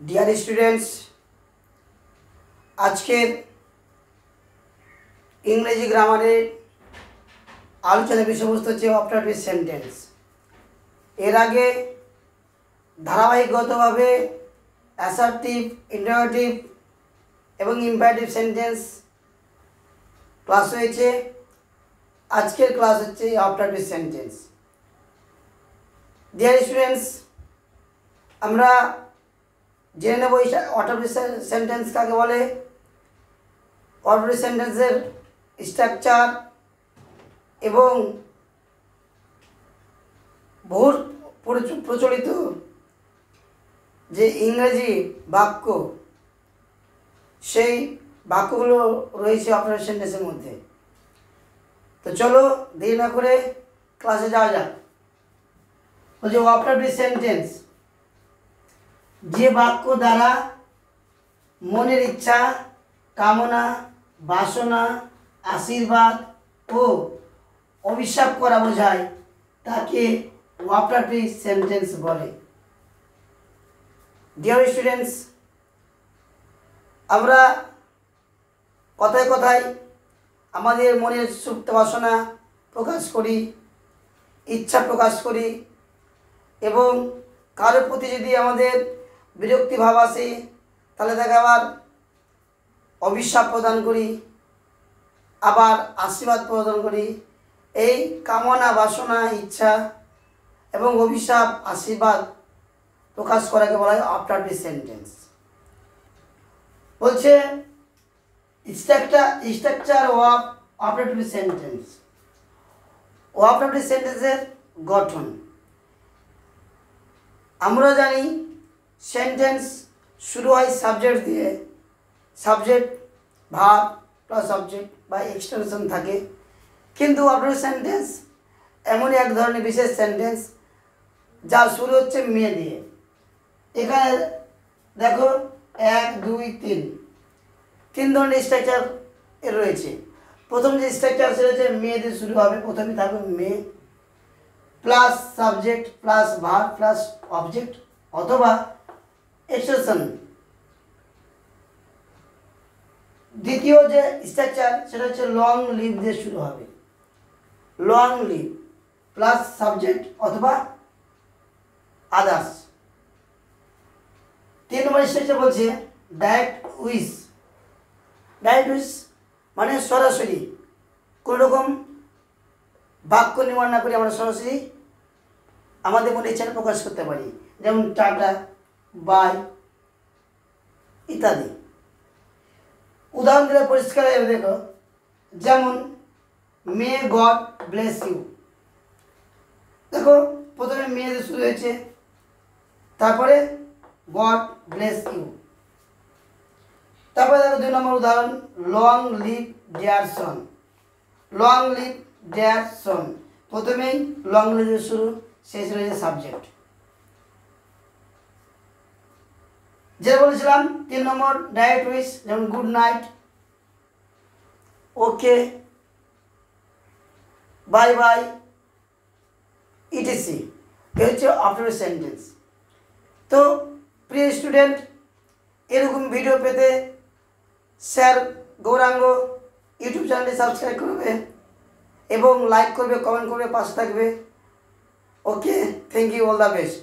Dear students, আজকের ইংরেজি গ্রামারের আলোচনার বিষয়বস্তু হচ্ছে অপারেটিভ সেন্টেন্স। এর আগে ধারাবাহিকগতভাবে অ্যাসার্টিভ, ইন্টারোগেটিভ এবং ইম্পারেটিভ সেন্টেন্স ক্লাস হয়েছে। আজকের ক্লাস হচ্ছে অপারেটিভ সেন্টেন্স। ডিয়ার স্টুডেন্টস, আমরা জেনে নেব অপারেটিভ সেন্টেন্স কাকে বলে, অপারেটিভ সেন্টেন্সের স্ট্রাকচার এবং বহু প্রচলিত যে ইংরেজি বাক্য, সেই বাক্যগুলো রয়েছে অপারেটিভ সেন্টেন্সের মধ্যে। তো চলো দেরি না করে ক্লাসে যাওয়া যাক। বলছে অপারেটিভ সেন্টেন্স যে বাক্য দ্বারা মনের ইচ্ছা, কামনা, বাসনা, আশীর্বাদ ও অভিশাপ করা বোঝায় তাকে অপারেটিভ সেন্টেন্স বলে। ডিয়ার স্টুডেন্টস, আমরা কথায় কথায় আমাদের মনের সুপ্ত বাসনা প্রকাশ করি, ইচ্ছা প্রকাশ করি এবং কারোর প্রতি যদি আমাদের বিরক্তি ভাব আসে তাহলে তাকে আবার অভিশাপ প্রদান করি, আবার আশীর্বাদ প্রদান করি। এই কামনা, বাসনা, ইচ্ছা এবং অভিশাপ, আশীর্বাদ প্রকাশ করাকে বলা হয় অপারেটিভ সেন্টেন্স। বলছে structure of operative sentence. Operative সেন্টেন্সের গঠন আমরা জানি, সেন্টেন্স শুরু হয় সাবজেক্ট দিয়ে। সাবজেক্ট, ভার্ব প্লাস অবজেক্ট বা এক্সটেনশন থাকে। কিন্তু অপারেটিভ সেন্টেন্স এমনই এক ধরনের বিশেষ সেন্টেন্স যার শুরু হচ্ছে মে দিয়ে। এখানে দেখো 1, 2, 3 ধরনের স্ট্রাকচার এর রয়েছে। প্রথম যে স্ট্রাকচার সেটা হচ্ছে মে দিয়ে শুরু হবে। প্রথমে থাকবে may plus subject plus verb plus object অথবা এক্সটেনশন। দ্বিতীয় যে স্ট্রাকচার সেটা হচ্ছে লং লিভ দিয়ে শুরু হবে। লং লিভ প্লাস সাবজেক্ট অথবা আদার্স। 3 নম্বর স্ট্রাকচার বলছে ডাইরেক্ট উইশ। ডাইরেক্ট উইশ মানে সরাসরি কোনো রকম বাক্য নির্মাণ না করে আমরা সরাসরি আমাদের মনে ইচ্ছা প্রকাশ করতে পারি, যেমন টাটা, বাই ইত্যাদি। উদাহরণ দিলে পরিষ্কার হয়ে দেখো, যেমন মে গড ব্লেস ইউ। দেখো প্রথমে মে দিয়ে শুরু হয়েছে, তারপরে গড ব্লেস ইউ। তারপরে দেখো 2 নম্বর উদাহরণ, লং লিভ ডিয়ার সন। লং লিভ ডিয়ার সন, প্রথমেই লং লিভের শুরু, শেষ রয়েছে সাবজেক্ট। যেটা বলেছিলাম 3 নম্বর ডাইরেক্ট উইশ, যেমন good night, okay, bye bye ETC. এ হচ্ছে অপারেটিভ সেন্টেন্স। তো প্রিয় স্টুডেন্ট, এরকম ভিডিও পেতে স্যার গৌরাঙ্গ ইউটিউব চ্যানেলটি সাবস্ক্রাইব করবে এবং লাইক করবে, কমেন্ট করবে, পাশে থাকবে। Okay, thank you, all the best.